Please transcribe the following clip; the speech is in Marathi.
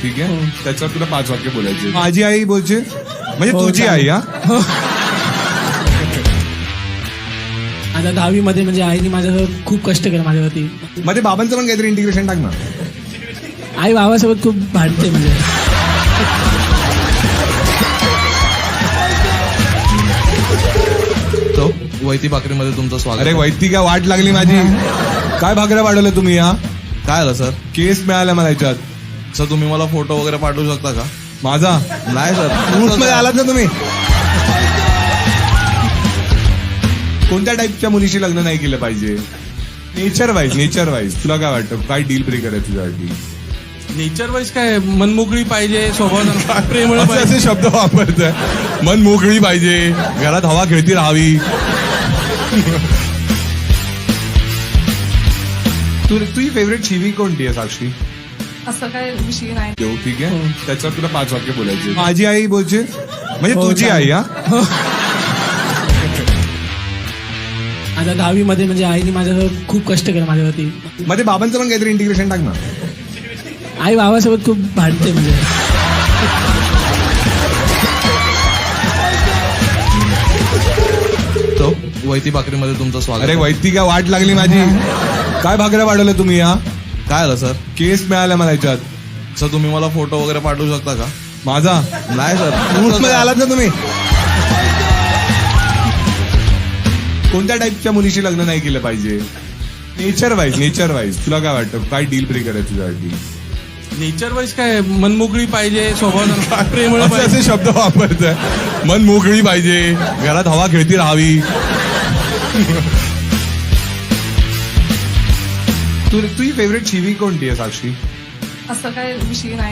ठीक आहे. त्याच्यावर तुला 5 वाक्य बोलायचे. माझी आई बोलचे म्हणजे तुझी आई. हा आता 10वी मध्ये म्हणजे आईने माझ्यावर खूप कष्ट केलं माझ्यावरती. मध्ये बाबांचं पण काहीतरी इंटिग्रेशन टाक ना. आई बाबासोबत खूप भांडते म्हणजे. तो वैती भाकरीमध्ये तुमचं स्वागत. अरे वैती काय वाट लागली माझी. काय भाकऱ्या वाढवलं तुम्ही. हा काय आलं सर? केस मिळाला मला याच्यात. सर तुम्ही मला फोटो वगैरे पाठवू शकता का? माझा नाही सर. मध्ये आलात ना तुम्ही. कोणत्या टाईपच्या मुलीशी लग्न नाही केलं पाहिजे? नेचर वाईज तुला काय वाटतं? काय डील ब्रेकर आहे तुझ्यासाठी? नेचर वाईज काय मनमोकळी पाहिजे, स्वभाव प्रेमळ असे पाहिजे. असे शब्द वापरतोय. मन मोकळी पाहिजे, घरात हवा खेळती राहावी. तुझी फेवरेट शिवी कोणती आहे साक्षी? असं काय विषय नाही. देऊ ठीक आहे. त्याच्यावर तुला 5 वाक्य बोलायचे. माझी आई बोलचे म्हणजे तुझी आई. हा आता 10वी मध्ये म्हणजे आईने माझ्यावर खूप कष्ट केलं माझ्यावरती. मध्ये बाबांचं पण काहीतरी इंटिग्रेशन टाक ना. आई बाबासोबत खूप भांडते म्हणजे. तो वैती भाकरीमध्ये तुमचं स्वागत. अरे वैती काय वाट लागली माझी. काय भाकऱ्या वाढवलं तुम्ही. हा काय आलं सर? केस मिळाला मला याच्यात. सर तुम्ही मला फोटो वगैरे पाठवू शकता का? माझा नाही सर. मध्ये आलात ना तुम्ही. कोणत्या टाईपच्या मुलीशी लग्न नाही केलं पाहिजे? नेचर वाईज तुला काय वाटतं? काय डील ब्रेकर आहे तुझ्यासाठी? नेचर वाईज काय मनमोकळी पाहिजे, स्वभाव प्रेमळ असे पाहिजे. असे शब्द वापरतोय. मन मोकळी पाहिजे, घरात हवा खेळती राहावी. तुझी फेवरेट शिवी कोणती आहे साक्षी? असं काय विषय नाही.